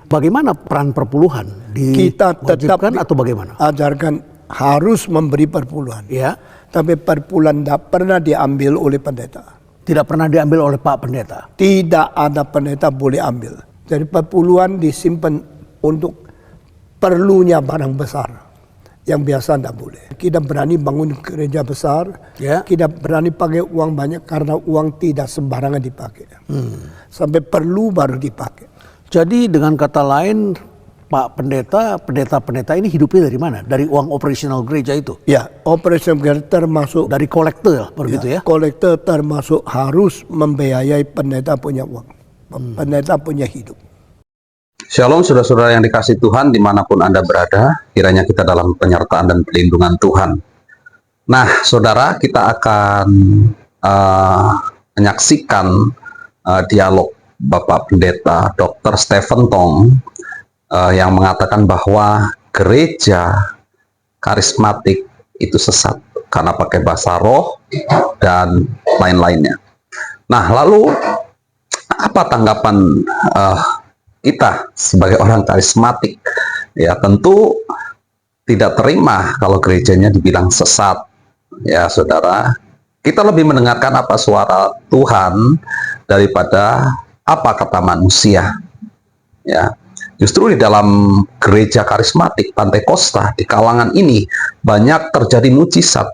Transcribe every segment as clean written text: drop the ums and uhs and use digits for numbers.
Bagaimana peran perpuluhan? Kita tetap Diwajibkan atau bagaimana? ajarkan harus memberi perpuluhan. Ya, Tapi perpuluhan tidak pernah diambil oleh pendeta. tidak pernah diambil oleh Pak Pendeta. Tidak ada pendeta boleh ambil. Jadi perpuluhan disimpan untuk perlunya barang besar. Yang biasa tidak boleh. Kita berani bangun gereja besar. Ya. Kita berani pakai uang banyak karena uang tidak sembarangan dipakai. Sampai perlu baru dipakai. Jadi dengan kata lain, Pak Pendeta, pendeta-pendeta ini hidupnya dari mana? Dari uang operasional gereja itu? Ya, operasi gereja termasuk Dari kolektor, begitu ya? kolektor termasuk harus membiayai pendeta punya uang. Pendeta punya hidup. Shalom saudara-saudara yang dikasih Tuhan dimanapun Anda berada, kiranya kita dalam penyertaan dan pelindungan Tuhan. Nah saudara, kita akan menyaksikan dialog Bapak Pendeta Dr. Stephen Tong yang mengatakan bahwa gereja karismatik itu sesat karena pakai bahasa roh dan lain-lainnya. Nah lalu apa tanggapan kita sebagai orang karismatik? Ya tentu tidak terima kalau gerejanya dibilang sesat. Ya saudara, kita lebih mendengarkan apa suara Tuhan daripada apa kata manusia. Ya, justru di dalam gereja karismatik Pantai Kosta di kalangan ini banyak terjadi mujizat,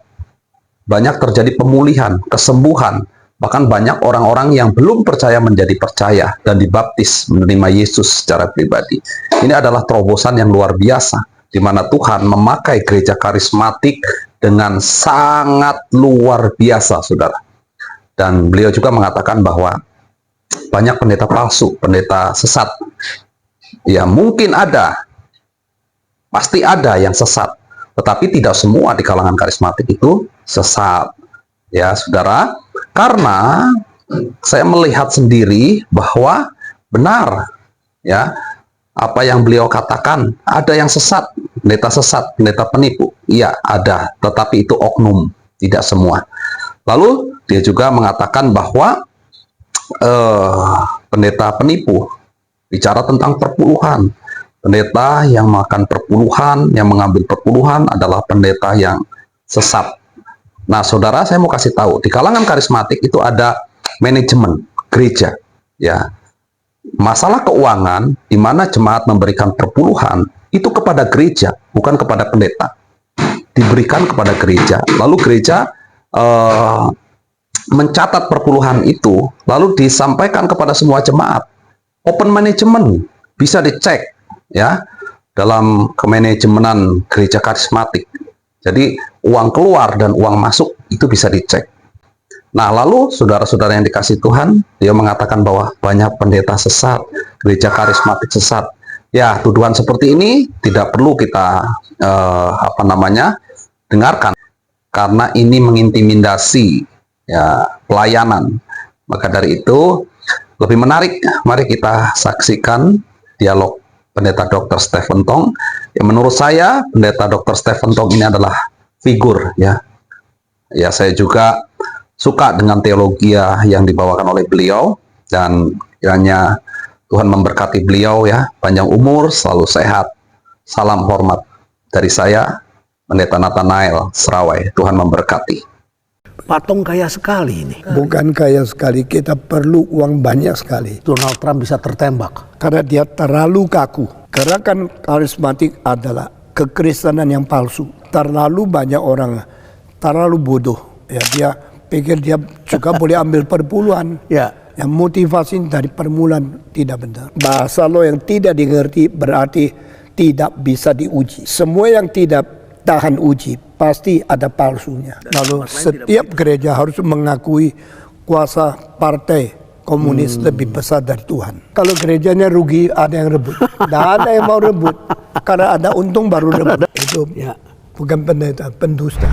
banyak terjadi pemulihan, kesembuhan. Bahkan banyak orang-orang yang belum percaya menjadi percaya dan dibaptis menerima Yesus secara pribadi. Ini adalah terobosan yang luar biasa, di mana Tuhan memakai gereja karismatik dengan sangat luar biasa, saudara. Dan beliau juga mengatakan bahwa banyak pendeta palsu, pendeta sesat. Ya mungkin ada, pasti ada yang sesat, tetapi tidak semua di kalangan karismatik itu sesat. Ya saudara, karena saya melihat sendiri bahwa benar ya apa yang beliau katakan, ada yang sesat, pendeta penipu. Iya, ada, tetapi itu oknum, tidak semua. Lalu dia juga mengatakan bahwa pendeta penipu bicara tentang perpuluhan. Pendeta yang makan perpuluhan, yang mengambil perpuluhan adalah pendeta yang sesat. Nah, saudara, saya mau kasih tahu, di kalangan karismatik itu ada manajemen gereja, ya. Masalah keuangan, di mana jemaat memberikan perpuluhan, itu kepada gereja, bukan kepada pendeta. Diberikan kepada gereja, lalu gereja mencatat perpuluhan itu, lalu disampaikan kepada semua jemaat. Open manajemen, bisa dicek, ya, dalam kemanajemenan gereja karismatik. Jadi uang keluar dan uang masuk itu bisa dicek. Nah lalu saudara-saudara yang dikasih Tuhan, dia mengatakan bahwa banyak pendeta sesat, gereja karismatik sesat. Ya tuduhan seperti ini tidak perlu kita dengarkan, karena ini mengintimidasi ya pelayanan. Maka dari itu lebih menarik, mari kita saksikan dialog Pendeta Dr. Stephen Tong. Ya, menurut saya Pendeta Dr. Stephen Tong ini adalah figur ya. Ya saya juga suka dengan teologi yang dibawakan oleh beliau, dan kiranya Tuhan memberkati beliau ya, panjang umur, selalu sehat. Salam hormat dari saya, Pendeta Nathanael Serawai. Tuhan memberkati. Pak Tong kaya sekali ini. Bukan kaya sekali, kita perlu uang banyak sekali. Donald Trump bisa tertembak. Karena dia terlalu kaku. Gerakan karismatik adalah kekristenan yang palsu. Terlalu banyak orang, terlalu bodoh. Ya, dia pikir dia juga boleh ambil perpuluhan. Ya. Yang motivasi dari permulaan tidak benar. Bahasa lo yang tidak dimengerti berarti tidak bisa diuji. Semua yang tidak tahan uji pasti ada palsunya. Lalu setiap gereja harus mengakui kuasa partai komunis lebih besar dari Tuhan. Kalau gerejanya rugi, ada yang rebut. Tidak ada yang mau rebut. Karena ada untung baru rebut. Itu Ya. bukan pendeta, pendusta.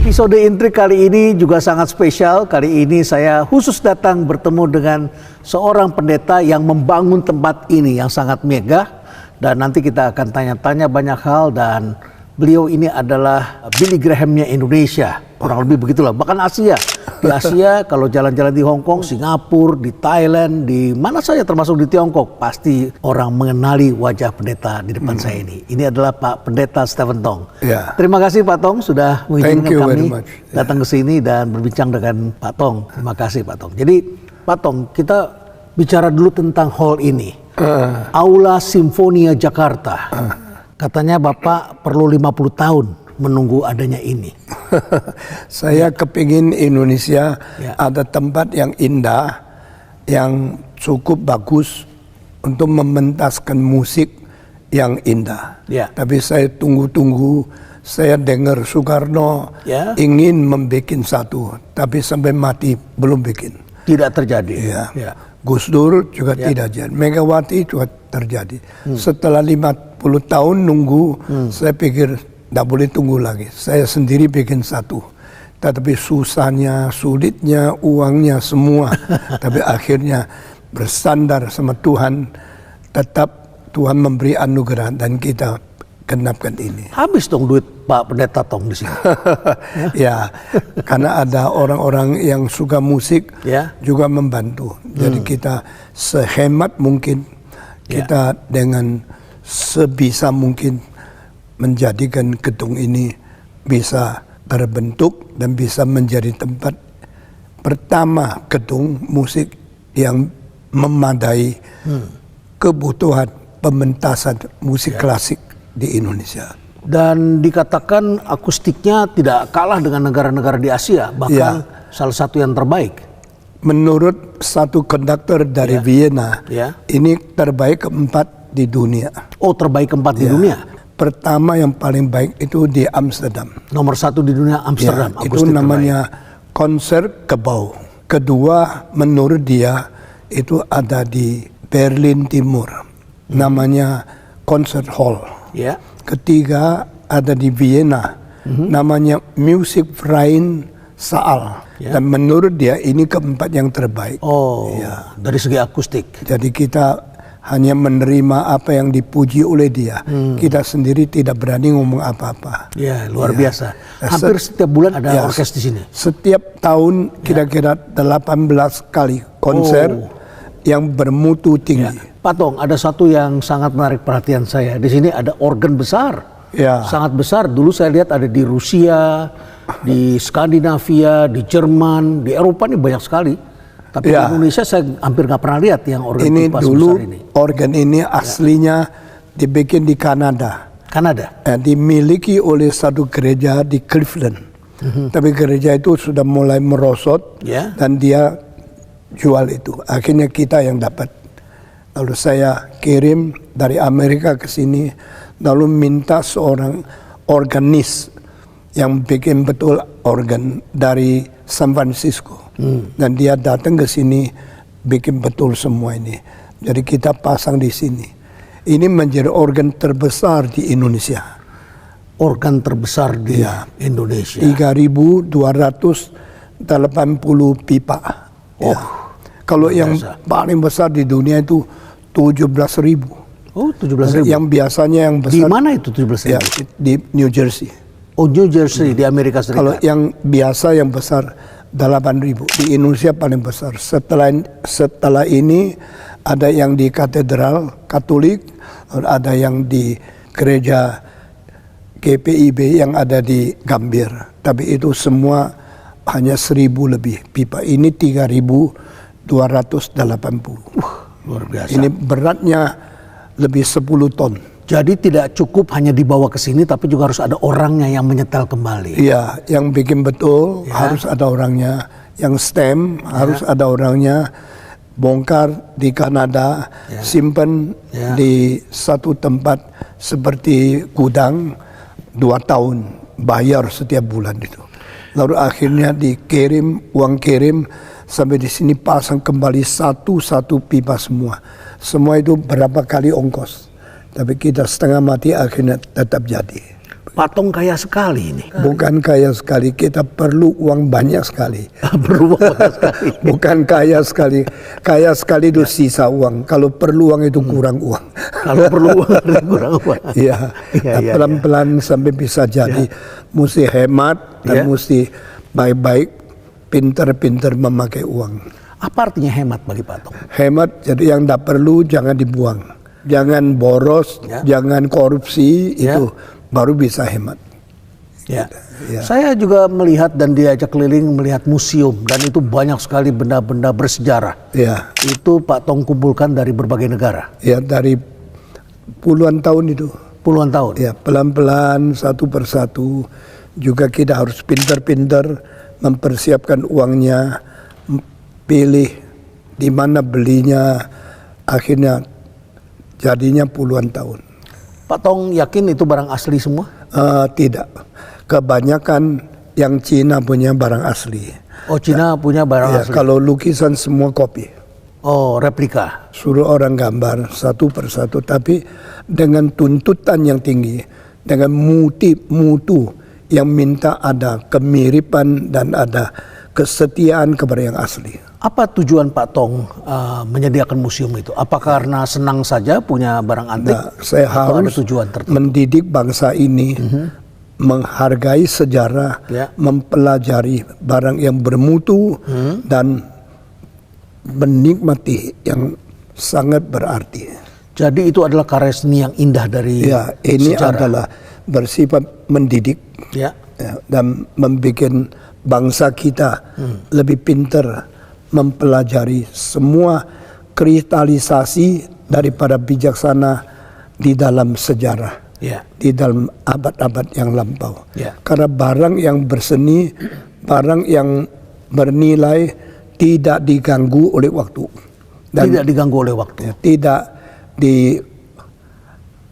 Episode Intrik kali ini juga sangat spesial. Kali ini saya khusus datang bertemu dengan seorang pendeta yang membangun tempat ini yang sangat megah. dan nanti kita akan tanya-tanya banyak hal. Dan beliau ini adalah Billy Graham-nya Indonesia, kurang lebih begitulah. Bahkan Asia, di Asia kalau jalan-jalan di Hong Kong, Singapura, di Thailand, di mana saja termasuk di Tiongkok, pasti orang mengenali wajah pendeta di depan saya ini. Ini adalah Pak Pendeta Stephen Tong. Ya. Terima kasih Pak Tong sudah mengizinkan kami very much. datang ke sini dan berbincang dengan Pak Tong. Terima kasih Pak Tong. Jadi Pak Tong, kita bicara dulu tentang hall ini. Aula Simfonia Jakarta. Katanya Bapak perlu 50 tahun menunggu adanya ini. Saya kepingin Indonesia Ya. ada tempat yang indah, yang cukup bagus untuk mementaskan musik yang indah. Ya. Tapi saya tunggu-tunggu, saya dengar Soekarno Ya. ingin membuat satu, tapi sampai mati belum bikin. Tidak terjadi. Ya. Ya. Gus Dur juga Ya. tidak jadi. Megawati juga terjadi. Setelah 50 tahun nunggu, saya pikir tidak boleh tunggu lagi. Saya sendiri bikin satu. Tetapi susahnya, sulitnya, uangnya semua. Tapi akhirnya bersandar sama Tuhan. Tetap Tuhan memberi anugerah dan kita genapkan ini. Habis dong duit Pak Pendeta Tong di sini. Ya, karena ada orang-orang yang suka musik Ya. juga membantu. Jadi kita sehemat mungkin, kita dengan sebisa mungkin menjadikan gedung ini bisa terbentuk dan bisa menjadi tempat pertama gedung musik yang memadai kebutuhan pementasan musik klasik di Indonesia. Dan dikatakan akustiknya tidak kalah dengan negara-negara di Asia, bahkan salah satu yang terbaik. Menurut satu konduktor dari Vienna, ini terbaik keempat di dunia. Oh, terbaik keempat di dunia. Pertama yang paling baik itu di Amsterdam. Nomor satu di dunia Amsterdam. Ya, itu namanya konser Kebau. Kedua menurut dia itu ada di Berlin Timur. Namanya Concert Hall. Ya. Ketiga ada di Vienna. Namanya Musikverein Saal. Dan menurut dia ini keempat yang terbaik. Oh, dari segi akustik. Jadi kita hanya menerima apa yang dipuji oleh dia. Kita sendiri tidak berani ngomong apa-apa. Ya, luar biasa. Hampir setiap bulan ada orkes di sini. Setiap tahun kira-kira 18 kali konser yang bermutu tinggi. Pak Tong, ada satu yang sangat menarik perhatian saya. Di sini ada organ besar. Sangat besar. Dulu saya lihat ada di Rusia, di Skandinavia, di Jerman, di Eropa ini banyak sekali. Tapi di Indonesia saya hampir nggak pernah lihat yang organ ini pipa dulu sebesar ini. Organ ini aslinya dibikin di Kanada. Dimiliki oleh satu gereja di Cleveland. Tapi gereja itu sudah mulai merosot dan dia jual itu. Akhirnya kita yang dapat. Lalu saya kirim dari Amerika ke sini, lalu minta seorang organis yang bikin betul organ dari San Francisco. Dan dia datang ke sini bikin betul semua ini. Jadi kita pasang di sini. Ini menjadi organ terbesar di Indonesia. Organ terbesar di Indonesia. 3.280 pipa. Kalau yang paling besar di dunia itu 17.000. Oh, 17.000. Yang biasanya yang besar. Di mana itu 17.000? Ya, di New Jersey. Oh, New Jersey di Amerika Serikat. Kalau yang biasa yang besar 8.000. Di Indonesia paling besar. Setelah ini ada yang di katedral Katolik, ada yang di gereja GPIB yang ada di Gambir. Tapi itu semua hanya 1.000 lebih. Pipa ini 3.280. Luar biasa. Ini beratnya lebih 10 ton. Jadi tidak cukup hanya dibawa ke sini, tapi juga harus ada orangnya yang menyetel kembali. Iya, yang bikin betul harus ada orangnya. Yang stem harus ada orangnya. Bongkar di Kanada, simpan di satu tempat seperti gudang 2 tahun, bayar setiap bulan itu. Lalu akhirnya dikirim, uang kirim, sampai di sini pasang kembali satu pipa semua. Semua itu berapa kali ongkos. Tapi kita setengah mati akhirnya tetap jadi. Patong kaya sekali ini. Bukan kaya sekali, kita perlu uang banyak sekali. Perlu banyak sekali. Bukan kaya sekali. Kaya sekali itu sisa uang. Kalau perlu uang itu kurang uang. Kalau perlu uang kurang uang. Iya. Pelan-pelan sampai bisa jadi. Mesti hemat dan mesti baik-baik, pintar-pintar memakai uang. Apa artinya hemat bagi Patong? Hemat, jadi yang tidak perlu jangan dibuang. Jangan boros, jangan korupsi, itu baru bisa hemat. Ya. Saya juga melihat dan diajak keliling melihat museum dan itu banyak sekali benda-benda bersejarah. Ya. Itu Pak Tong kumpulkan dari berbagai negara. Ya, dari puluhan tahun itu. Puluhan tahun. Ya, pelan-pelan satu persatu. Juga kita harus pintar-pintar mempersiapkan uangnya, pilih di mana belinya, akhirnya jadinya puluhan tahun. Pak Tong yakin itu barang asli semua? Tidak, kebanyakan yang Cina punya barang asli. Oh, Cina punya barang asli. Kalau lukisan semua kopi. Oh, replika. Suruh orang gambar satu persatu, tapi dengan tuntutan yang tinggi, dengan mutu yang minta ada kemiripan dan ada kesetiaan kepada yang asli. Apa tujuan Pak Tong menyediakan museum itu? Apa karena senang saja punya barang antik? Nah, saya atau harus ada tujuan tertentu? mendidik bangsa ini menghargai sejarah, mempelajari barang yang bermutu dan menikmati yang sangat berarti. Jadi itu adalah karya seni yang indah dari ini sejarah. adalah bersifat mendidik dan membuat bangsa kita lebih pintar mempelajari semua kristalisasi daripada bijaksana di dalam sejarah, di dalam abad-abad yang lampau. Karena barang yang berseni, barang yang bernilai tidak diganggu oleh waktu. Dan tidak diganggu oleh waktu. Tidak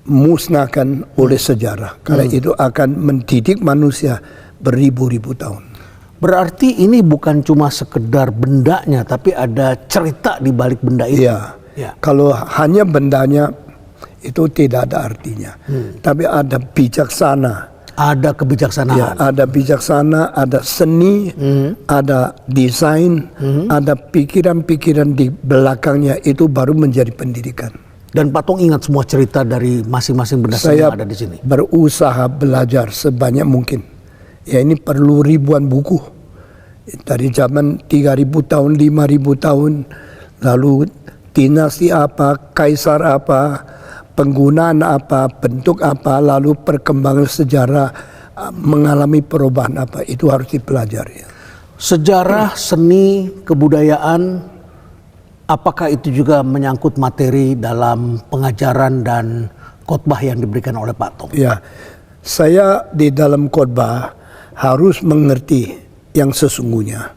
dimusnahkan oleh sejarah. Karena itu akan mendidik manusia beribu-ribu tahun. Berarti ini bukan cuma sekedar bendanya, tapi ada cerita di balik benda itu. Kalau hanya bendanya itu tidak ada artinya. Tapi ada bijaksana. Ada kebijaksanaan. Ada bijaksana, ada seni, ada desain, ada pikiran-pikiran di belakangnya, itu baru menjadi pendidikan. Dan Pak Tong ingat semua cerita dari masing-masing benda seni yang ada di sini. Saya berusaha belajar sebanyak mungkin. Ya, ini perlu ribuan buku. Dari zaman 3.000 tahun, 5.000 tahun, lalu dinasti apa, kaisar apa, penggunaan apa, bentuk apa, lalu perkembangan sejarah mengalami perubahan apa, itu harus dipelajari. Sejarah, seni, kebudayaan, apakah itu juga menyangkut materi dalam pengajaran dan khotbah yang diberikan oleh Pak Tong? Ya, saya di dalam khotbah harus mengerti yang sesungguhnya.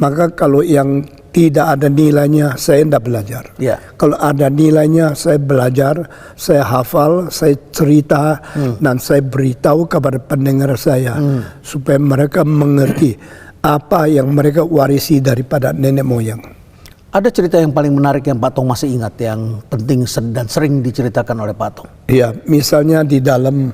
Maka kalau yang tidak ada nilainya, saya tidak belajar. Kalau ada nilainya, saya belajar, saya hafal, saya cerita, dan saya beritahu kepada pendengar saya supaya mereka mengerti apa yang mereka warisi daripada nenek moyang. Ada cerita yang paling menarik yang Pak Tong masih ingat, yang penting dan sering diceritakan oleh Pak Tong? Ya, misalnya di dalam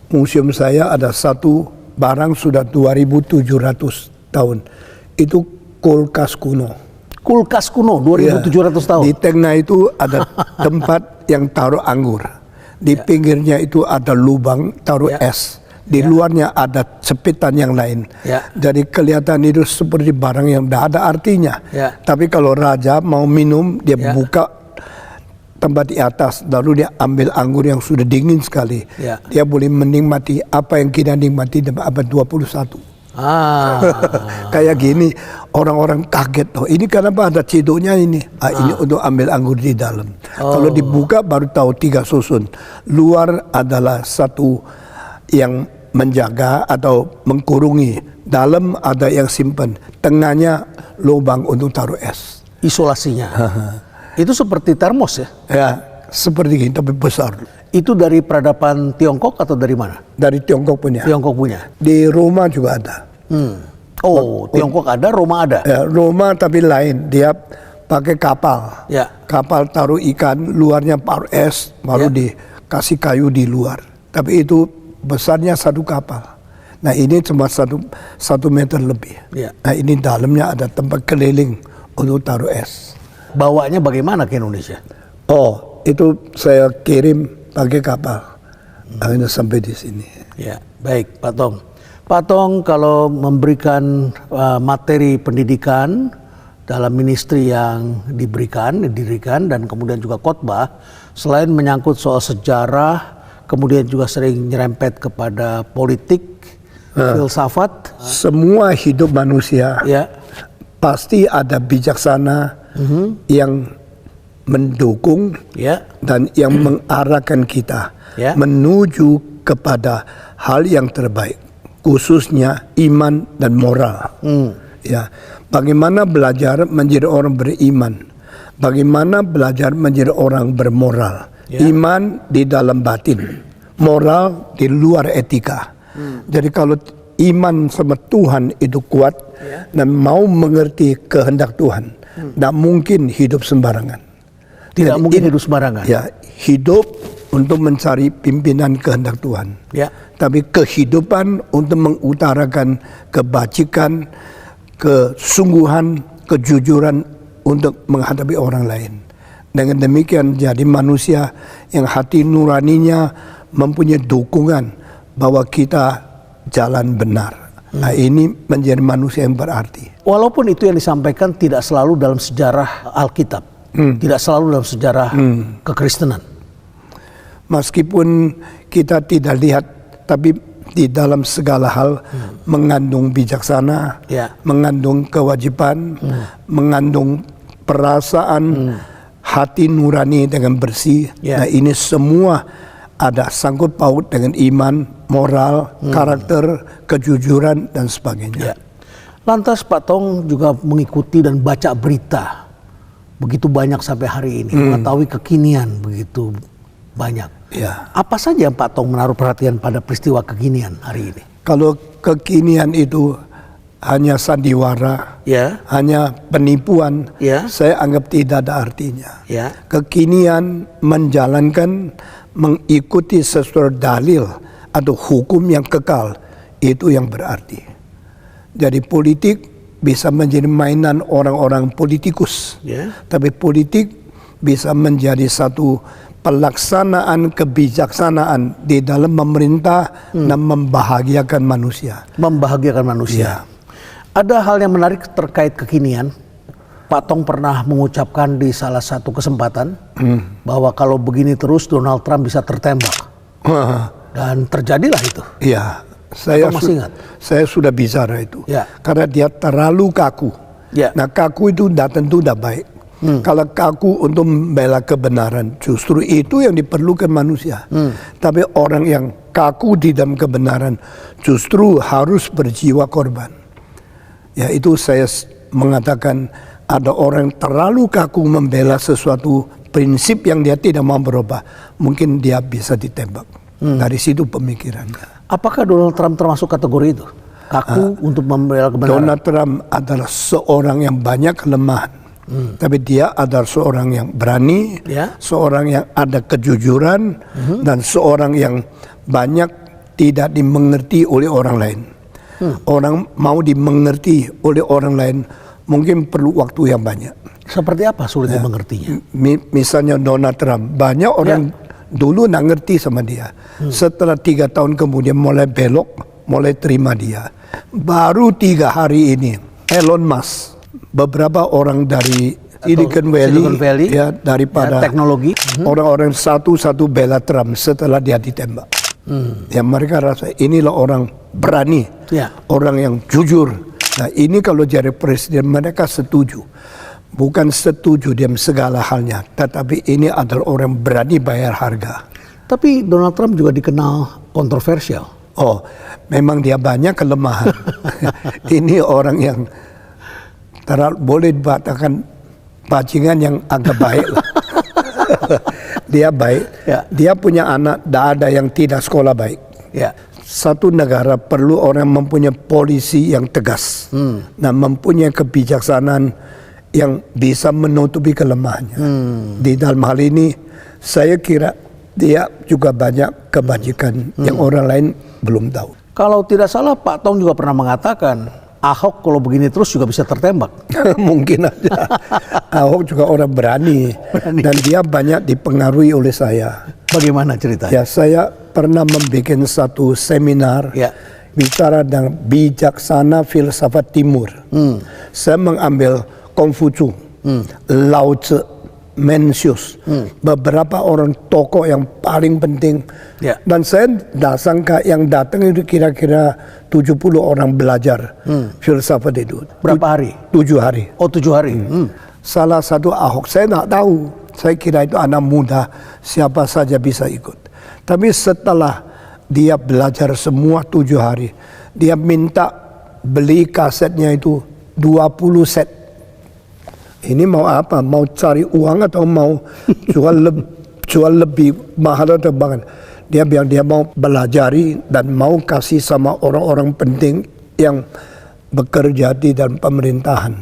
museum saya ada satu barang sudah 2.700 tahun. Itu kulkas kuno. Kulkas kuno 2.700 tahun. Di tengah itu ada tempat yang taruh anggur. Di pinggirnya itu ada lubang taruh es. Di luarnya ada cepitan yang lain. Jadi kelihatan itu seperti barang yang tidak ada artinya. Tapi kalau raja mau minum, dia buka tempat di atas, lalu dia ambil anggur yang sudah dingin sekali. Dia boleh menikmati apa yang kita nikmati di abad 21. Kayak gini, orang-orang kaget. Oh, ini kenapa ada ciduknya ini? Ini untuk ambil anggur di dalam. Kalau dibuka baru tahu 3 susun. Luar adalah satu yang menjaga atau mengkurungi. Dalam ada yang simpan. Tengahnya lubang untuk taruh es. Isolasinya. Itu seperti termos ya? Ya, seperti ini tapi besar. Itu dari peradaban Tiongkok atau dari mana? Dari Tiongkok punya. Tiongkok punya. Di Roma juga ada. Oh, Tiongkok ada, Roma ada. Ya, Roma tapi lain. Dia pakai kapal. Kapal taruh ikan, luarnya taruh es, baru dikasih kayu di luar. Tapi itu besarnya satu kapal. Nah ini cuma satu meter lebih. Ya. Nah ini dalamnya ada tempat keliling untuk taruh es. Bawanya bagaimana ke Indonesia? Oh, itu saya kirim pakai kapal. Akhirnya sampai di sini. Ya, baik Pak Tong. Pak Tong kalau memberikan materi pendidikan dalam ministry yang didirikan dan kemudian juga khotbah, selain menyangkut soal sejarah, kemudian juga sering nyerempet kepada politik, filsafat. Semua hidup manusia Ya, pasti ada bijaksana yang mendukung ya, dan yang mengarahkan kita Ya. menuju kepada hal yang terbaik, khususnya iman dan moral. Ya, bagaimana belajar menjadi orang beriman, bagaimana belajar menjadi orang bermoral. Ya. Iman di dalam batin, moral di luar etika. Jadi kalau iman sama Tuhan itu kuat dan mau mengerti kehendak Tuhan, tidak mungkin hidup sembarangan. tidak Jadi mungkin hidup sembarangan. Ya, hidup untuk mencari pimpinan kehendak Tuhan. Ya. Tapi kehidupan untuk mengutarakan kebajikan, kesungguhan, kejujuran untuk menghadapi orang lain. Dengan demikian jadi manusia yang hati nuraninya mempunyai dukungan bahwa kita jalan benar. Nah ini menjadi manusia yang berarti. Walaupun itu yang disampaikan tidak selalu dalam sejarah Alkitab, tidak selalu dalam sejarah kekristenan. Meskipun kita tidak lihat, tapi di dalam segala hal mengandung bijaksana, Ya. mengandung kewajiban, mengandung perasaan hati nurani dengan bersih. Ya. Nah ini semua ada sangkut paut dengan iman, moral, karakter, kejujuran dan sebagainya. Ya. Lantas Pak Tong juga mengikuti dan baca berita begitu banyak sampai hari ini, mengetahui kekinian begitu banyak. Ya. Apa saja yang Pak Tong menaruh perhatian pada peristiwa kekinian hari ini? Kalau kekinian itu hanya sandiwara, Ya, hanya penipuan, Ya. saya anggap tidak ada artinya. ya, Kekinian menjalankan, mengikuti sesuatu dalil atau hukum yang kekal, itu yang berarti. Jadi politik bisa menjadi mainan orang-orang politikus, ya, tapi politik bisa menjadi satu pelaksanaan kebijaksanaan di dalam memerintah dan membahagiakan manusia. membahagiakan manusia. Ya. Ada hal yang menarik terkait kekinian. Pak Tong pernah mengucapkan di salah satu kesempatan bahwa kalau begini terus Donald Trump bisa tertembak. Dan terjadilah itu. Iya, saya Atau masih ingat? saya sudah bicara itu. Ya. Karena dia terlalu kaku. Ya. Nah, kaku itu tentu tidak baik. Kalau kaku untuk membela kebenaran, justru itu yang diperlukan manusia. Tapi orang yang kaku di dalam kebenaran justru harus berjiwa korban. Ya, itu saya mengatakan ada orang terlalu kaku membela sesuatu prinsip yang dia tidak mau berubah. Mungkin dia bisa ditembak. Dari situ pemikirannya. Apakah Donald Trump termasuk kategori itu? Kaku untuk membela kebenaran. Donald Trump adalah seorang yang banyak kelemahan. Tapi dia adalah seorang yang berani, Ya. seorang yang ada kejujuran, dan seorang yang banyak tidak dimengerti oleh orang lain. Orang mau dimengerti oleh orang lain mungkin perlu waktu yang banyak. Seperti apa sulit dimengertinya? Misalnya Donald Trump, banyak orang dulu nggak ngerti sama dia. Setelah 3 tahun kemudian mulai belok, mulai terima dia. Baru 3 hari ini Elon Musk, beberapa orang dari Silicon Valley, ya, daripada teknologi. orang-orang satu-satu bela Trump setelah dia ditembak. Ya mereka rasa inilah orang berani, Ya. orang yang jujur. Nah ini kalau jadi presiden mereka setuju. Bukan setuju dalam segala halnya, tetapi ini adalah orang berani bayar harga. Tapi Donald Trump juga dikenal kontroversial. Oh, memang dia banyak kelemahan. Ini orang yang boleh dikatakan bajingan yang agak baik lah. Dia baik. Ya. Dia punya anak, tidak ada yang tidak sekolah baik. Ya. Satu negara perlu orang mempunyai polisi yang tegas. Nah, mempunyai kebijaksanaan yang bisa menutupi kelemahannya. Di dalam hal ini, saya kira dia juga banyak kebajikan yang orang lain belum tahu. Kalau tidak salah Pak Tong juga pernah mengatakan Ahok kalau begini terus juga bisa tertembak. Mungkin aja. Ahok juga orang berani. Dan dia banyak dipengaruhi oleh saya. Bagaimana ceritanya? Ya, saya pernah membuat satu seminar bicara tentang bijaksana filsafat timur. Saya mengambil Konghucu, Lao Tzu, Mencius, beberapa orang tokoh yang paling penting. Dan saya tidak sangka yang datang itu kira-kira 70 orang belajar filsafat itu. Berapa hari? 7 hari. Oh, 7 hari. Salah satu Ahok, saya tidak tahu. Saya kira itu anak muda, siapa saja bisa ikut. Tapi setelah dia belajar semua 7 hari, dia minta beli kasetnya itu 20 set. Ini mau apa? Mau cari uang atau mau jual lebih mahal atau bahkan? Dia bilang dia mau belajari dan mau kasih sama orang-orang penting yang bekerja di dalam pemerintahan.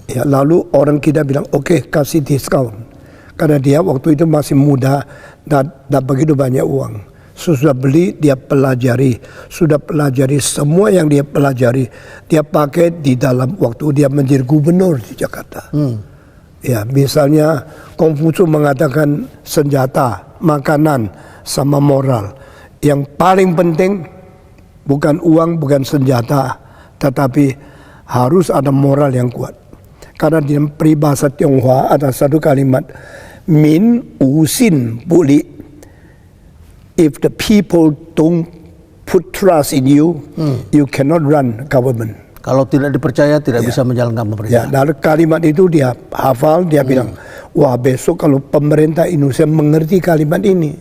Ya, lalu orang kita bilang oke, kasih diskon. Karena dia waktu itu masih muda dan begitu banyak uang. Sudah beli, dia pelajari. Sudah pelajari semua yang dia pelajari. Dia pakai di dalam waktu dia menjadi gubernur di Jakarta. Ya, misalnya Konghucu mengatakan senjata, makanan, sama moral. Yang paling penting bukan uang, bukan senjata, tetapi harus ada moral yang kuat. Karena di peribahasa Tionghoa ada satu kalimat, min wu xin bu li. If the people don't put trust in you, you cannot run government. Kalau tidak dipercaya tidak bisa menjalankan pemerintahan. Ya, lalu kalimat itu dia hafal, dia bilang, wah besok kalau pemerintah Indonesia mengerti kalimat ini,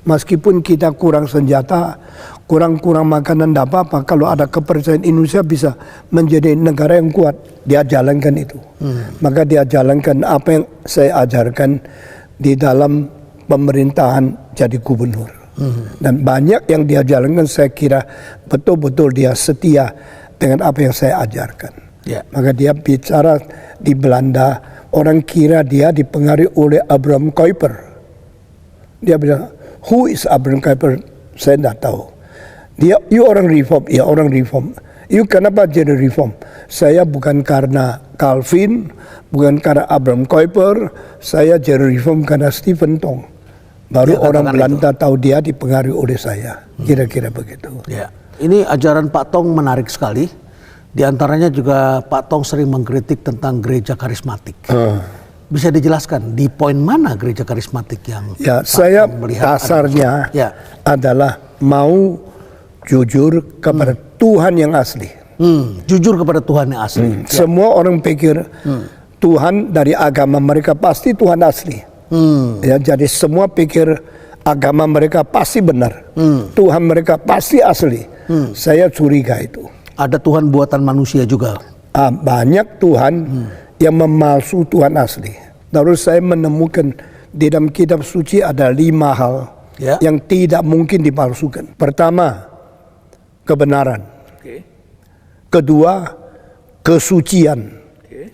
meskipun kita kurang senjata, kurang makanan, tidak apa-apa. Kalau ada kepercayaan Indonesia bisa menjadi negara yang kuat, dia jalankan itu. Maka dia jalankan apa yang saya ajarkan di dalam pemerintahan jadi gubernur. Dan banyak yang dia jalankan saya kira betul-betul dia setia dengan apa yang saya ajarkan. Maka dia bicara di Belanda, orang kira dia dipengaruhi oleh Abraham Kuyper. Dia bilang, who is Abraham Kuyper? Saya tidak tahu. Dia, you orang reform, ya orang reform. You kenapa jadi reform? Saya bukan karena Calvin, bukan karena Abraham Kuyper, saya jadi reform karena Stephen Tong. Baru orang Belanda tahu dia dipengaruhi oleh saya. Kira-kira begitu. Ya. Ini ajaran Pak Tong menarik sekali. Di antaranya juga Pak Tong sering mengkritik tentang gereja karismatik. Bisa dijelaskan di poin mana gereja karismatik yang ya, Pak saya Tong melihat dasarnya adalah mau jujur kepada Tuhan yang asli. Jujur kepada Tuhan yang asli. Semua orang pikir Tuhan dari agama mereka pasti Tuhan asli. Ya, jadi semua pikir agama mereka pasti benar. Tuhan mereka pasti asli. Saya curiga itu. Ada Tuhan buatan manusia juga. Banyak Tuhan yang memalsu Tuhan asli. Lalu saya menemukan di dalam kitab suci ada 5 hal yang tidak mungkin dipalsukan. Pertama, kebenaran. Kedua, kesucian.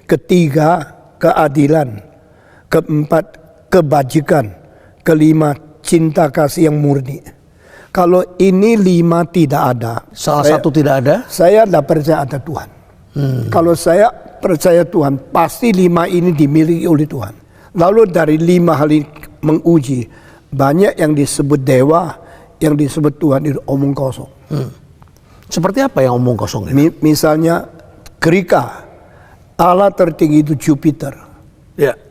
Ketiga, keadilan. Keempat, kebajikan. Kelima, cinta kasih yang murni. Kalau ini 5 tidak ada, salah satu tidak ada, saya tidak percaya ada Tuhan. Kalau saya percaya Tuhan, pasti 5 ini dimiliki oleh Tuhan. Lalu dari 5 hal ini menguji, banyak yang disebut dewa, yang disebut Tuhan itu omong kosong. Seperti apa yang omong kosong ini? Misalnya Krika, Allah tertinggi itu Jupiter.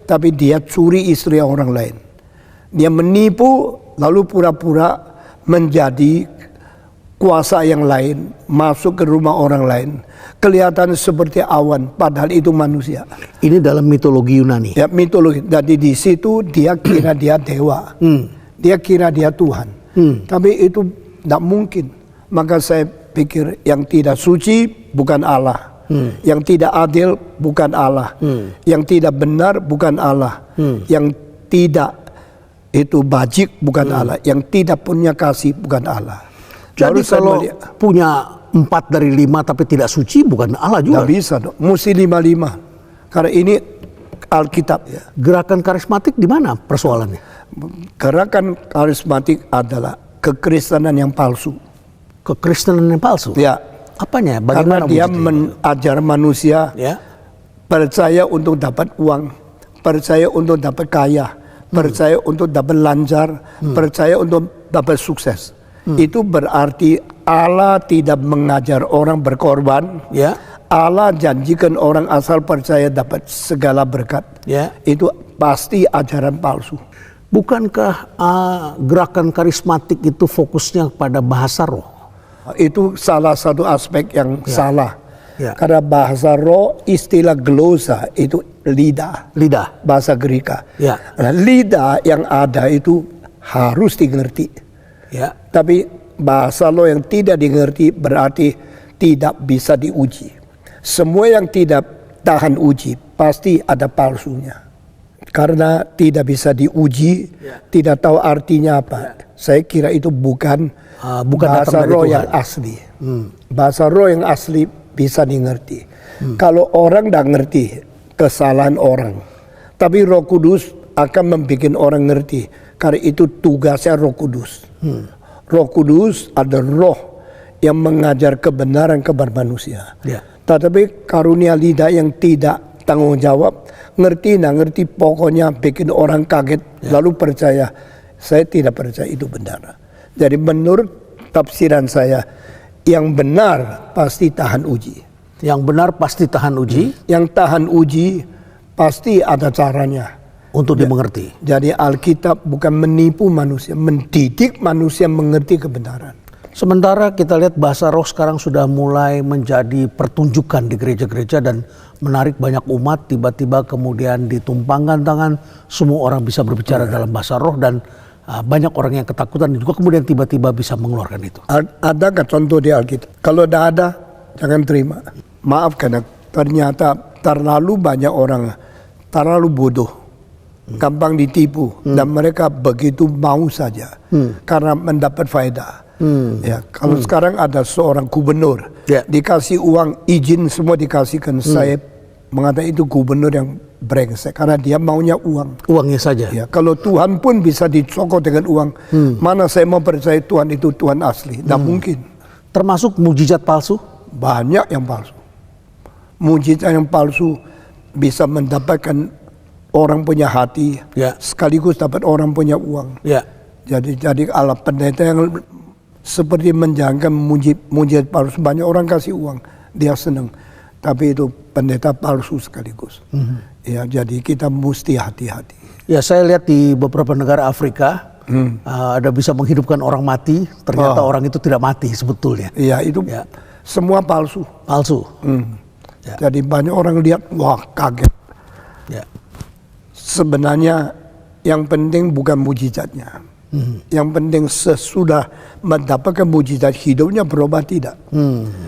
Tapi dia curi istri orang lain. Dia menipu, lalu pura-pura menjadi kuasa yang lain, masuk ke rumah orang lain, kelihatan seperti awan, padahal itu manusia. Ini dalam mitologi Yunani. Ya, mitologi. Jadi di situ dia kira dia dewa, dia kira dia Tuhan. Tapi itu tidak mungkin. Maka saya pikir yang tidak suci bukan Allah, yang tidak adil bukan Allah, yang tidak benar bukan Allah, yang tidak itu bajik bukan Allah, yang tidak punya kasih bukan Allah. Jadi kalau punya 4 dari 5 tapi tidak suci bukan Allah juga. Tidak bisa, mesti 5-5. Karena ini Alkitab. Gerakan karismatik di mana persoalannya? Gerakan karismatik adalah kekristenan yang palsu. Kekristenan yang palsu? Ya. Apanya? Karena Bagaimana dia wujudnya? mengajar manusia Ya. percaya untuk dapat uang, percaya untuk dapat kaya, percaya untuk dapat lancar, percaya untuk dapat sukses. Itu berarti Allah tidak mengajar orang berkorban. Ya. Allah janjikan orang asal percaya dapat segala berkat. Ya. Itu pasti ajaran palsu. Bukankah gerakan karismatik itu fokusnya pada bahasa roh? Itu salah satu aspek yang salah. Ya. Karena bahasa roh, istilah glosa itu lidah. Lidah. Bahasa Greka. Ya. Nah, lidah yang ada itu harus dimengerti. Ya. Tapi bahasa roh yang tidak dimengerti berarti tidak bisa diuji. Semua yang tidak tahan uji pasti ada palsunya. Karena tidak bisa diuji, tidak tahu artinya apa. Saya kira itu bukan bahasa datang dari roh Tuhan. yang asli. Bahasa roh yang asli bisa dimengerti. Kalau orang tidak ngerti kesalahan orang, tapi Roh Kudus akan membuat orang ngerti. Karena itu tugasnya Roh Kudus. Roh Kudus ada roh yang mengajar kebenaran kepada manusia. Ya. Tetapi karunia lidah yang tidak tanggung jawab, ngerti pokoknya bikin orang kaget lalu percaya. Saya tidak percaya itu benar. Jadi menurut tafsiran saya, yang benar pasti tahan uji. Yang benar pasti tahan uji. Yang tahan uji pasti ada caranya. Untuk dimengerti. Jadi Alkitab bukan menipu manusia, mendidik manusia mengerti kebenaran. Sementara kita lihat bahasa roh sekarang sudah mulai menjadi pertunjukan di gereja-gereja dan menarik banyak umat, tiba-tiba kemudian ditumpangkan tangan, semua orang bisa berbicara dalam bahasa roh dan banyak orang yang ketakutan juga kemudian tiba-tiba bisa mengeluarkan itu. Adakah contoh di Alkitab? Kalau tidak ada, jangan terima. Maaf karena ternyata terlalu banyak orang, terlalu bodoh, gampang ditipu dan mereka begitu mau saja karena mendapat faedah. Ya, kalau sekarang ada seorang gubernur dikasih uang izin semua dikasihkan, saya mengatakan itu gubernur yang brengsek karena dia maunya uang. Uangnya saja. Ya, kalau Tuhan pun bisa dicokok dengan uang, mana saya mau percaya Tuhan itu Tuhan asli? Tidak mungkin. Termasuk mujizat palsu. Banyak yang palsu. Mujizat yang palsu bisa mendapatkan orang punya hati, sekaligus dapat orang punya uang. Ya. Jadi Allah pendeta yang seperti menjalankan mujizat palsu, banyak orang kasih uang, dia senang. Tapi itu pendeta palsu sekaligus. Ya, jadi kita mesti hati-hati. Ya, saya lihat di beberapa negara Afrika ada bisa menghidupkan orang mati, ternyata orang itu tidak mati sebetulnya. Iya, itu semua palsu. Palsu. Ya. Jadi banyak orang lihat, wah kaget. Ya. Sebenarnya yang penting bukan mujizatnya. Yang penting sesudah mendapatkan mujizat hidupnya berubah tidak.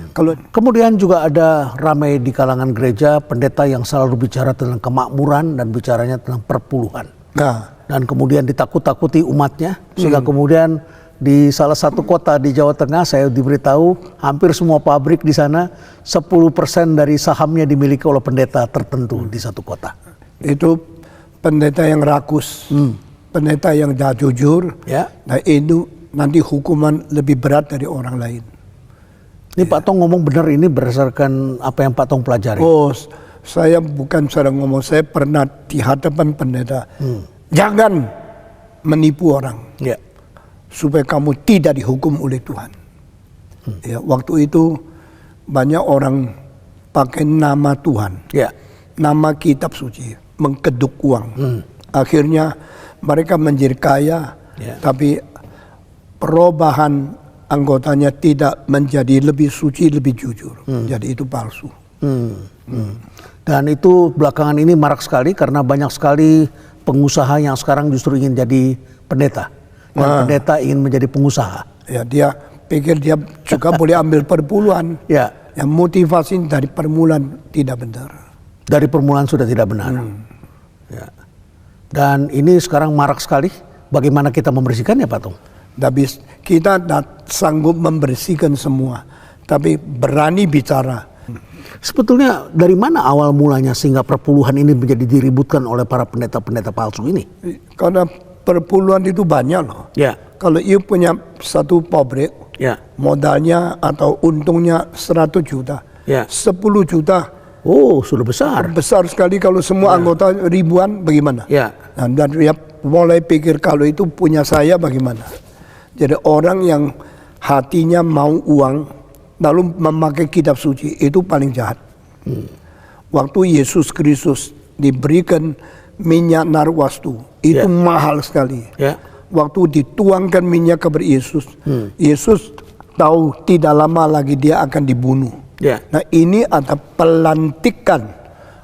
Kalau kemudian juga ada ramai di kalangan gereja pendeta yang selalu bicara tentang kemakmuran dan bicaranya tentang perpuluhan. Dan kemudian ditakut-takuti umatnya sehingga kemudian di salah satu kota di Jawa Tengah saya diberitahu hampir semua pabrik di sana 10% dari sahamnya dimiliki oleh pendeta tertentu di satu kota. Itu pendeta yang rakus. Pendeta yang tidak jujur, nah itu nanti hukuman lebih berat dari orang lain. Ini Pak Tong ngomong benar ini berdasarkan apa yang Pak Tong pelajari? Oh, saya bukan sedang ngomong, saya pernah di hadapan pendeta. Jangan menipu orang, supaya kamu tidak dihukum oleh Tuhan. Ya, waktu itu banyak orang pakai nama Tuhan, nama kitab suci, mengkeduk uang. Akhirnya mereka menjadi kaya, tapi perubahan anggotanya tidak menjadi lebih suci, lebih jujur. Jadi itu palsu. Dan itu belakangan ini marak sekali karena banyak sekali pengusaha yang sekarang justru ingin jadi pendeta. Dan pendeta ingin menjadi pengusaha. Ya, dia pikir dia juga boleh ambil perpuluhan. Yang motivasi dari permulaan tidak benar. Dari permulaan sudah tidak benar. Dan ini sekarang marak sekali. Bagaimana kita membersihkannya, Pak Tong? Kita tidak sanggup membersihkan semua, tapi berani bicara. Sebetulnya dari mana awal mulanya sehingga perpuluhan ini menjadi diributkan oleh para pendeta-pendeta palsu ini? Karena perpuluhan itu banyak loh. Ya. Kalau you punya satu pabrik, Ya. modalnya atau untungnya 100 juta, Ya. 10 juta, Oh, sudah besar. besar sekali. Kalau semua anggota ribuan, bagaimana? Ya. Nah, dan dia mulai pikir kalau itu punya saya bagaimana. Jadi orang yang hatinya mau uang, lalu memakai kitab suci, itu paling jahat. Waktu Yesus Kristus diberikan minyak narwastu, itu Ya. mahal sekali. Ya. Waktu dituangkan minyak kepada Yesus, Yesus tahu tidak lama lagi dia akan dibunuh. Ya. Nah, ini ada pelantikan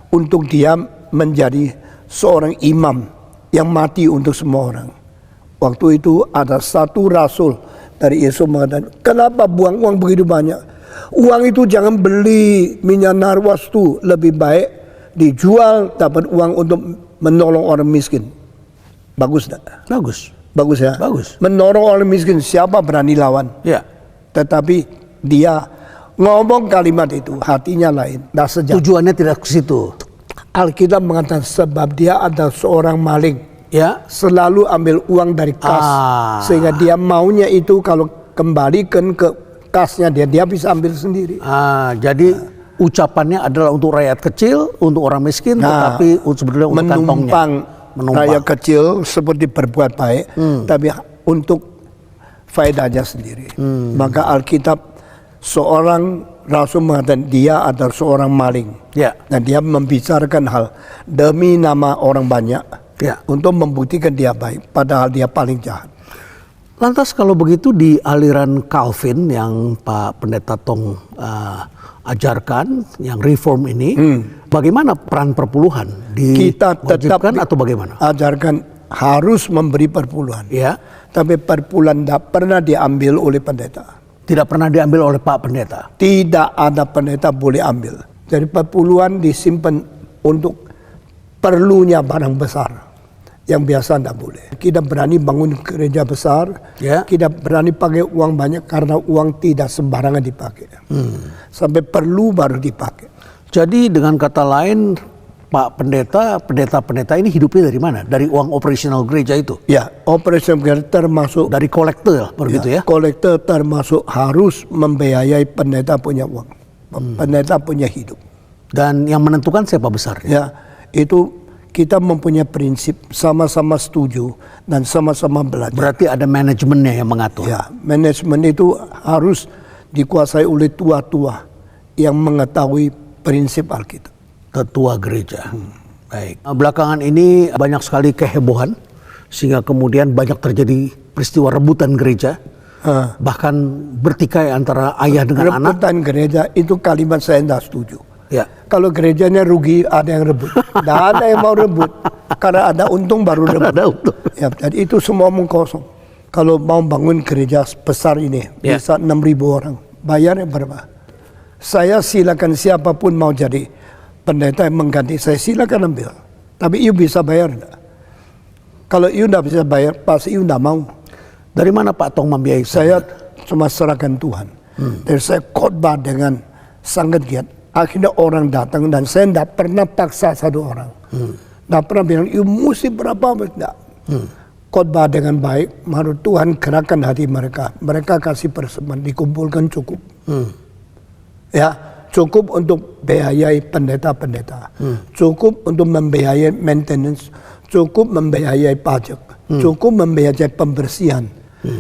untuk dia menjadi seorang imam yang mati untuk semua orang. Waktu itu ada satu rasul dari Yesus mengatakan, kenapa buang uang begitu banyak? Uang itu jangan beli minyak narwastu, lebih baik dijual dapat uang untuk menolong orang miskin. Bagus tak? Bagus. Bagus ya? Bagus. Menolong orang miskin, siapa berani lawan? Ya. Tetapi dia ngomong kalimat itu, hatinya lain. Dah sejak Tujuannya tidak ke situ. Alkitab mengatakan sebab dia ada seorang maling, Ya. selalu ambil uang dari kas, sehingga dia maunya itu kalau kembalikan ke kasnya dia bisa ambil sendiri. Jadi ucapannya adalah untuk rakyat kecil, untuk orang miskin, Nah, tetapi sebetulnya untuk kantongnya. Menumpang rakyat kecil seperti berbuat baik, tapi untuk faedahnya sendiri. Maka Alkitab seorang rasul mengatakan dia adalah seorang maling. Ya. Dan dia membicarakan hal demi nama orang banyak, Ya. untuk membuktikan dia baik, padahal dia paling jahat. Lantas kalau begitu di aliran Calvin yang Pak Pendeta Tong ajarkan, yang reform ini, bagaimana peran perpuluhan? Kita tetap Diwajibkan atau bagaimana? ajarkan harus memberi perpuluhan. Ya. Tapi perpuluhan tidak pernah diambil oleh pendeta. Tidak pernah diambil oleh Pak Pendeta. Tidak ada pendeta boleh ambil. Jadi perpuluhan disimpan untuk perlunya barang besar. Yang biasa tidak boleh. Kita berani bangun gereja besar, Ya. kita berani pakai uang banyak karena uang tidak sembarangan dipakai. Sampai perlu baru dipakai. Jadi dengan kata lain, Pak Pendeta, pendeta-pendeta ini hidupnya dari mana? Dari uang operasional gereja itu? Ya, operasi gereja termasuk Dari kolektor, begitu ya? kolektor termasuk harus membiayai pendeta punya uang. Pendeta punya hidup. Dan yang menentukan siapa besarnya? Ya, itu kita mempunyai prinsip sama-sama setuju dan sama-sama belajar. Berarti ada manajemennya yang mengatur. Ya, manajemen itu harus dikuasai oleh tua-tua yang mengetahui prinsip Alkitab. Ketua gereja. Baik. Belakangan ini banyak sekali kehebohan sehingga kemudian banyak terjadi peristiwa rebutan gereja, bahkan bertikai antara ayah dengan anak. Rebutan gereja itu kalimat saya tidak setuju. Ya. Kalau gerejanya rugi, ada yang rebut. Tidak ada yang mau rebut. Karena ada untung baru rebut. Ada untung. Ya, jadi itu semua omong kosong. Kalau mau bangun gereja besar ini, Ya. bisa 6.000 orang. Bayarnya berapa? Saya silakan siapapun mau jadi pendeta yang mengganti saya, silakan ambil. Tapi you bisa bayar enggak? Kalau you tidak bisa bayar, pasti you tidak mau. Dari mana Pak Tong membiayai? Saya cuma serahkan Tuhan. Dan saya khotbah dengan sangat giat. Akhirnya orang datang dan saya tidak pernah paksa satu orang. Tidak pernah bilang, you mesti berapa. Tidak. Khotbah dengan baik, menurut Tuhan gerakan hati mereka. Mereka kasih persembahan, dikumpulkan cukup. Ya, cukup untuk biayai pendeta-pendeta. Cukup untuk membiayai maintenance. Cukup membiayai pajak. Cukup membiayai pembersihan.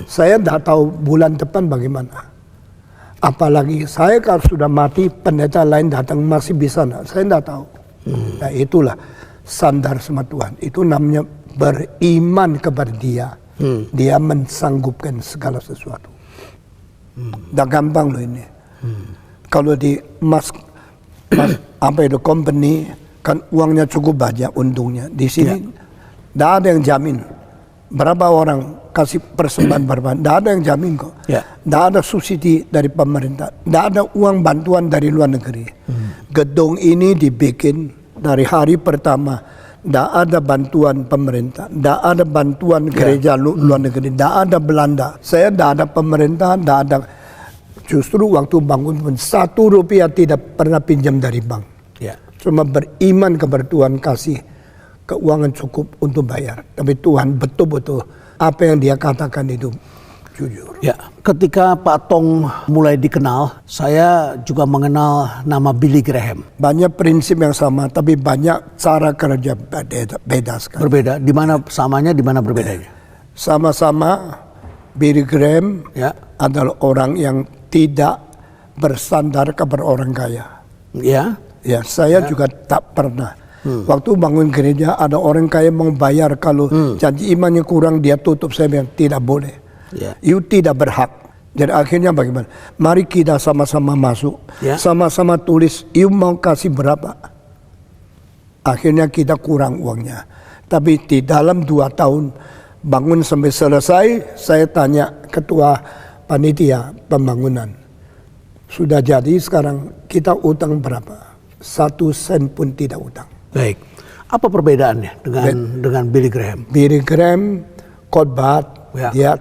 Saya tidak tahu bulan depan bagaimana. Apalagi saya kalau sudah mati, pendeta lain datang masih bisa enggak? Saya tidak tahu. Nah, itulah sandar sama Tuhan. Itu namanya beriman kepada Dia. Dia mensanggupkan segala sesuatu. Tidak gampang loh ini. Kalau di apa itu company kan uangnya cukup banyak untungnya. Di sini tidak ada yang jamin. Berapa orang kasih persembahan berapa? Tidak ada yang jamin kok. Tidak ada subsidi dari pemerintah. Tidak ada uang bantuan dari luar negeri. Gedung ini dibikin dari hari pertama. Tidak ada bantuan pemerintah. Tidak ada bantuan gereja luar negeri. Tidak ada Belanda. Saya tidak ada pemerintah. Tidak ada. Justru waktu bangun pun 1 rupiah tidak pernah pinjam dari bank. Cuma beriman kepada Tuhan kasih keuangan cukup untuk bayar. Tapi Tuhan betul-betul apa yang dia katakan itu jujur. Ya, ketika Pak Tong mulai dikenal, saya juga mengenal nama Billy Graham. Banyak prinsip yang sama, tapi banyak cara kerja beda sekali. Berbeda, di mana samanya, di mana berbedanya? Sama-sama Billy Graham Ya, adalah orang yang tidak bersandar kepada orang kaya. ya, Ya, saya juga tak pernah. Waktu bangun gereja ada orang kaya mau bayar, kalau janji imannya kurang dia tutup. Saya bilang tidak boleh. ya, You tidak berhak. Jadi akhirnya bagaimana? Mari kita sama-sama masuk, Ya. sama-sama tulis. You mau kasih berapa? Akhirnya kita kurang uangnya. Tapi di dalam 2 tahun bangun sampai selesai, saya tanya ketua panitia pembangunan, sudah jadi sekarang kita utang berapa? 1 sen pun tidak utang. baik. Apa perbedaannya dengan Billy Graham? Billy Graham khotbah, Ya. dia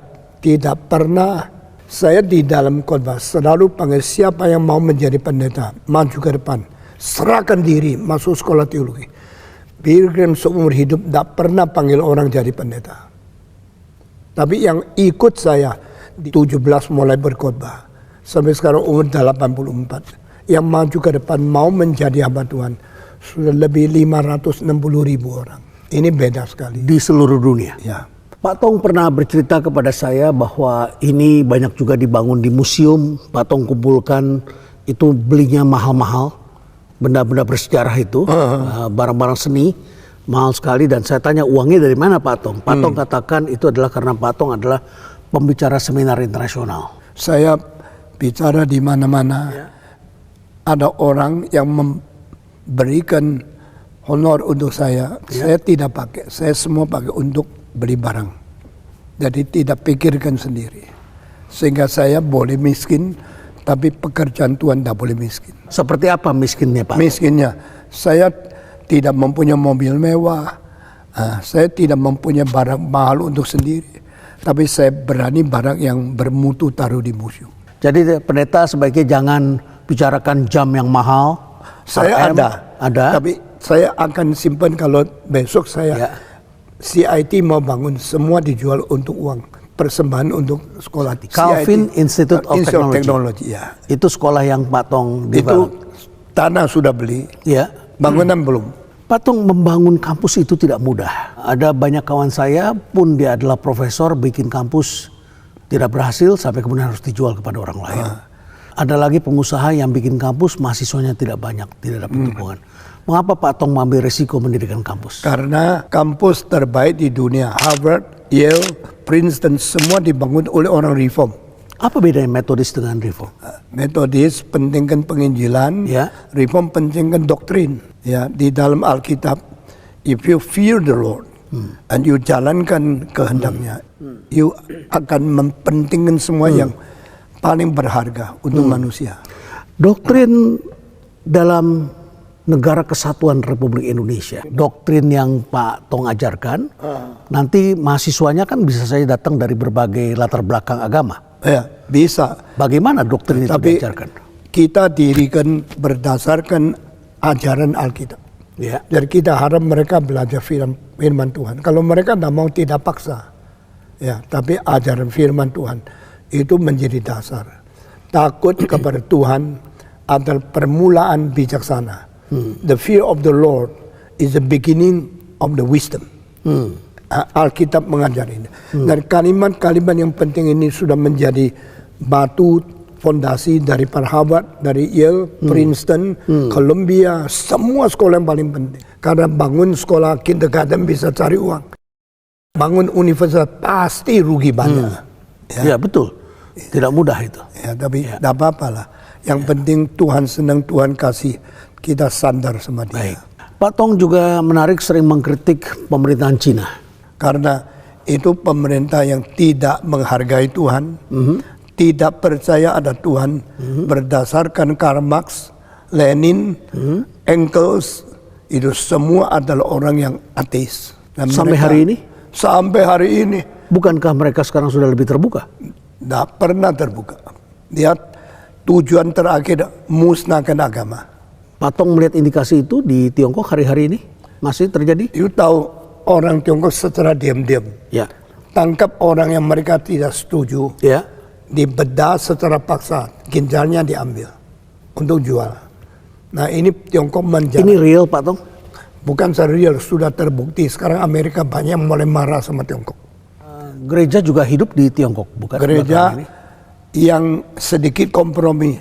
tidak pernah, saya di dalam khotbah selalu panggil siapa yang mau menjadi pendeta, maju ke depan, serahkan diri masuk sekolah teologi. Billy Graham seumur hidup tidak pernah panggil orang jadi pendeta. Tapi yang ikut saya di 17 mulai berkhotbah sampai sekarang umur 84, yang maju ke depan mau menjadi hamba Tuhan sudah lebih 560.000 orang. Ini beda sekali. Di seluruh dunia. Ya. Pak Tong pernah bercerita kepada saya bahwa ini banyak juga dibangun di museum. Pak Tong kumpulkan itu belinya mahal-mahal, benda-benda bersejarah itu, barang-barang seni mahal sekali. Dan saya tanya uangnya dari mana Pak Tong? Pak Tong katakan itu adalah karena Pak Tong adalah pembicara seminar internasional. Saya bicara di mana-mana, ada orang yang memberikan honor untuk saya. Saya tidak pakai, saya semua pakai untuk beli barang. Jadi tidak pikirkan sendiri. Sehingga saya boleh miskin, tapi pekerjaan Tuhan tidak boleh miskin. Seperti apa miskinnya Pak? Miskinnya, saya tidak mempunyai mobil mewah, saya tidak mempunyai barang mahal untuk sendiri, tapi saya berani barang yang bermutu taruh di museum. Jadi pendeta sebaiknya jangan bicarakan jam yang mahal. Saya RM, ada, tapi saya akan simpan kalau besok saya Ya. CIT mau bangun, semua dijual untuk uang, persembahan untuk sekolah. Calvin CIT, Institute of Technology. ya. Itu sekolah yang Pak Tong Itu develop. tanah sudah beli, Ya. bangunan belum. Pak Tong membangun kampus itu tidak mudah. Ada banyak kawan saya pun dia adalah profesor bikin kampus tidak berhasil sampai kemudian harus dijual kepada orang lain. Ada lagi pengusaha yang bikin kampus mahasiswanya tidak banyak, tidak dapat dukungan. Mengapa Pak Tong mengambil resiko mendirikan kampus? Karena kampus terbaik di dunia, Harvard, Yale, Princeton, semua dibangun oleh orang reform. Apa bedanya metodis dengan reform? Metodis pentingkan penginjilan, Ya. reform pentingkan doktrin. Ya, di dalam Alkitab, if you fear the Lord and you jalankan kehendaknya, you akan mempentingkan semua yang paling berharga untuk manusia. Doktrin dalam Negara Kesatuan Republik Indonesia, doktrin yang Pak Tong ajarkan, nanti mahasiswanya kan bisa saja datang dari berbagai latar belakang agama. Ya, bisa. Bagaimana doktrin itu Tapi diajarkan? kita dirikan berdasarkan ajaran Alkitab. Ya. Jadi kita harap mereka belajar firman Tuhan. Kalau mereka tidak mau, tidak paksa. Ya, tapi ajaran firman Tuhan itu menjadi dasar. Takut kepada Tuhan adalah permulaan bijaksana. The fear of the Lord is the beginning of the wisdom. Alkitab mengajar ini. Dan kalimat-kalimat yang penting ini sudah menjadi batu fondasi dari Harvard, dari Yale, Princeton, Columbia, semua sekolah yang paling penting. Karena bangun sekolah kindergarten bisa cari uang. Bangun universitas pasti rugi banyak. Ya betul, tidak mudah itu. Ya, tapi tidak apa-apa lah. Yang penting Tuhan senang, Tuhan kasih, kita sandar sama dia. Baik. Pak Tong juga menarik sering mengkritik pemerintahan Cina. Karena itu pemerintah yang tidak menghargai Tuhan, tidak percaya ada Tuhan, berdasarkan Karl Marx, Lenin, Engels, itu semua adalah orang yang ateis. Dan Sampai mereka- hari ini? Sampai hari ini. Bukankah mereka sekarang sudah lebih terbuka? Tidak pernah terbuka. Lihat tujuan terakhir musnahkan agama. Pak Tong melihat indikasi itu di Tiongkok hari-hari ini? masih terjadi? You tahu orang Tiongkok secara diam-diam Ya. tangkap orang yang mereka tidak setuju, Ya. dibedah secara paksa, ginjalnya diambil untuk jual. Nah ini Tiongkok menjadi Ini real Pak Tong? bukan serial, sudah terbukti. Sekarang Amerika banyak mulai marah sama Tiongkok. Gereja juga hidup di Tiongkok, bukan? Gereja belakangan ini? yang sedikit kompromi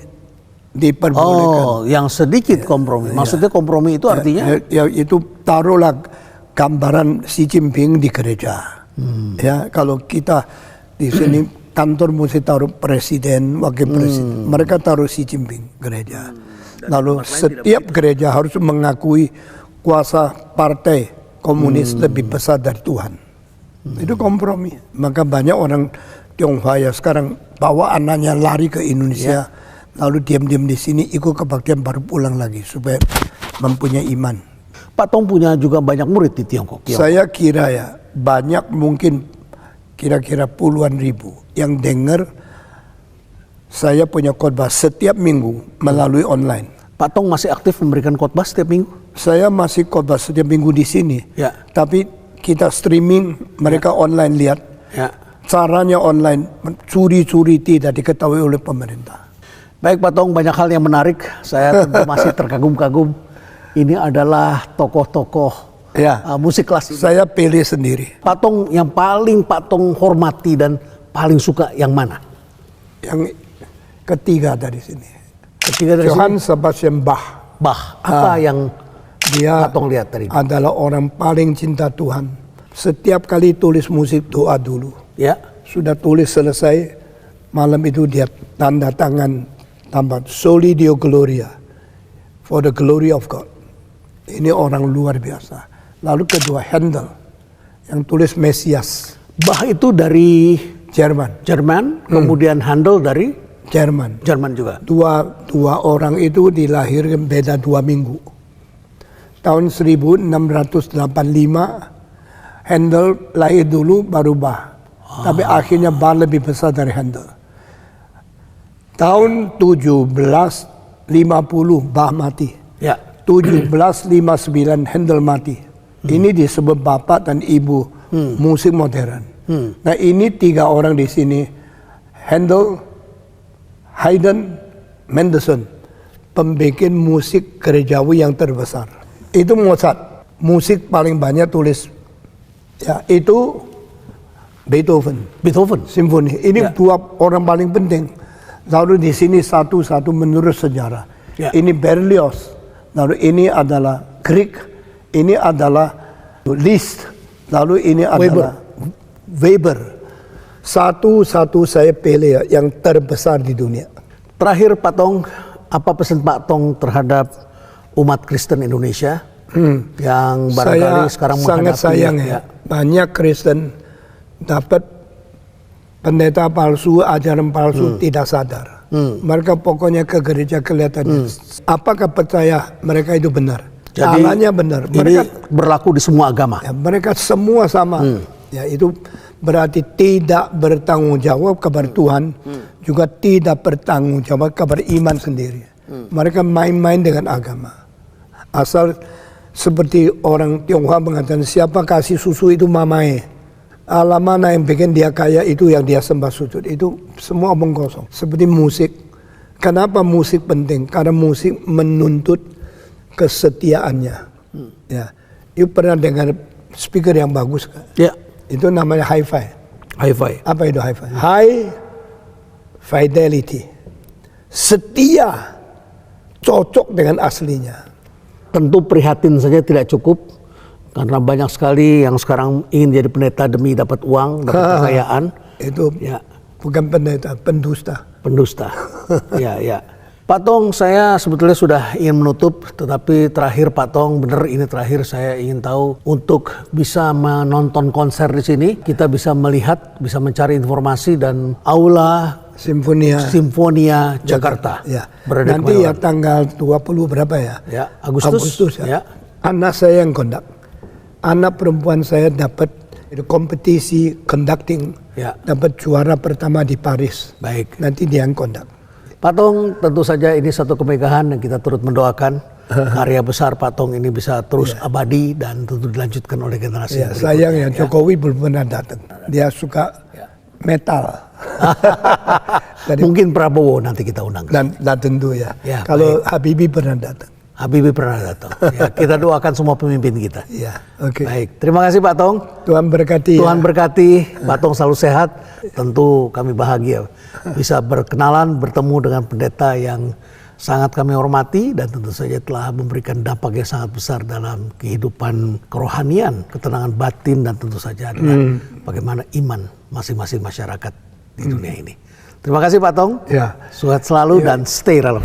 diperbolehkan. Oh, yang sedikit kompromi. Maksudnya kompromi itu artinya? Ya, itu taruhlah gambaran Xi Jinping di gereja. Ya, kalau kita di sini kantor mesti taruh presiden, wakil presiden. Mereka taruh Xi Jinping gereja. Lalu setiap gereja harus mengakui kuasa partai komunis lebih besar dari Tuhan. Itu kompromi. Maka banyak orang Tionghoa ya sekarang bawa anaknya lari ke Indonesia, lalu diam-diam di sini ikut kebaktian baru pulang lagi supaya mempunyai iman. Pak Tong punya juga banyak murid di Tiongkok. Saya kira ya banyak, mungkin kira-kira puluhan ribu yang dengar saya punya khotbah setiap minggu melalui online. Pak Tong masih aktif memberikan khotbah setiap minggu? Saya masih khotbah setiap minggu di sini. Ya. Tapi kita streaming, mereka online lihat. Ya. Caranya online, curi-curi tidak diketahui oleh pemerintah. Baik Pak Tong, banyak hal yang menarik. Saya tentu masih terkagum-kagum. Ini adalah tokoh-tokoh musik klasik. Saya pilih sendiri. Pak Tong yang paling Pak Tong hormati dan paling suka yang mana? Yang ketiga dari sini. Ketiga dari Johann sini? Sebastian Bach. Bach. Apa yang Dia Pak Tong lihat tadi? adalah orang paling cinta Tuhan. Setiap kali tulis musik doa dulu. Ya. Sudah tulis selesai, malam itu dia tanda tangan tambah Soli Deo Gloria, for the glory of God. Ini orang luar biasa. Lalu kedua Handel yang tulis Mesias. Bach itu dari Jerman. kemudian Handel dari Jerman. Jerman juga. Dua orang itu dilahirkan beda 2 minggu. Tahun 1685 Handel lahir dulu baru Bach. Tapi akhirnya Bach lebih besar dari Handel. Tahun 1750 Bach mati. Ya. 1759 Handel mati. Ini disebut bapak dan ibu musik modern. Nah ini 3 orang di sini. Handel, Haydn, Mendelssohn. Pembikin musik gerejawi yang terbesar. Itu Mozart. Musik paling banyak tulis. Ya, itu Beethoven. Simfoni. Ini 2 orang paling penting. Lalu di sini satu-satu menurut sejarah. Ya. Ini Berlioz. Lalu ini adalah Grieg. Ini adalah Liszt. Lalu ini adalah Weber. Satu-satu saya pilih yang terbesar di dunia. Terakhir Pak Tong, apa pesan Pak Tong terhadap umat Kristen Indonesia yang barangkali Saya sekarang sangat menghadapi sayang ya. Banyak Kristen dapat pendeta palsu, ajaran palsu, tidak sadar. Mereka pokoknya ke gereja kelihatannya. Apakah percaya mereka itu benar? Jadi Alanya benar. Ini berlaku di semua agama. Ya, mereka semua sama. Ya, itu berarti tidak bertanggung jawab kepada Tuhan, juga tidak bertanggung jawab kepada iman sendiri. Mereka main-main dengan agama. Asal seperti orang Tionghoa mengatakan, siapa kasih susu itu mamae. Allah mana yang bikin dia kaya itu yang dia sembah sujud. Itu semua omong kosong. Seperti musik. Kenapa musik penting? Karena musik menuntut kesetiaannya. Ya, you pernah dengar speaker yang bagus kan? Ya. Itu namanya hi-fi. Hi-fi. Apa itu hi-fi? High fidelity. Setia, cocok dengan aslinya. Tentu prihatin saja tidak cukup karena banyak sekali yang sekarang ingin jadi pendeta demi dapat uang, dapat kekayaan. Itu Ya. bukan pendeta, pendusta. Pendusta. Ya, ya. Pak Tong, saya sebetulnya sudah ingin menutup, tetapi terakhir Pak Tong, benar ini terakhir saya ingin tahu untuk bisa menonton konser di sini, kita bisa melihat, bisa mencari informasi dan aula Simfonia Jakarta. Ya. Berada Nanti ya kemana-mana. tanggal 20 berapa ya? Ya, Agustus. ya. Ya. Anak saya yang kondak. Anak perempuan saya dapat kompetisi conducting, Ya. dapat juara pertama di Paris. Baik. Nanti dia yang kondak. Pak Tong, tentu saja ini satu kemegahan yang kita turut mendoakan karya besar Pak Tong ini bisa terus abadi dan tentu dilanjutkan oleh generasi Ya, yang sayang ya berikutnya, Jokowi belum pernah datang. Dia suka metal. Jadi, Mungkin Prabowo nanti kita undang. dan tentu ya. Ya, Kalau Habibie pernah datang. Habibie pernah datang. Ya, kita doakan semua pemimpin kita. Ya, oke. Baik, terima kasih Pak Tong. Tuhan berkati. Tuhan ya. berkati, Pak Tong selalu sehat. Tentu kami bahagia bisa berkenalan, bertemu dengan pendeta yang sangat kami hormati dan tentu saja telah memberikan dampak yang sangat besar dalam kehidupan kerohanian, ketenangan batin dan tentu saja adalah bagaimana iman masing-masing masyarakat di dunia ini. Terima kasih Pak Tong. Ya. Sehat selalu dan stay relevant.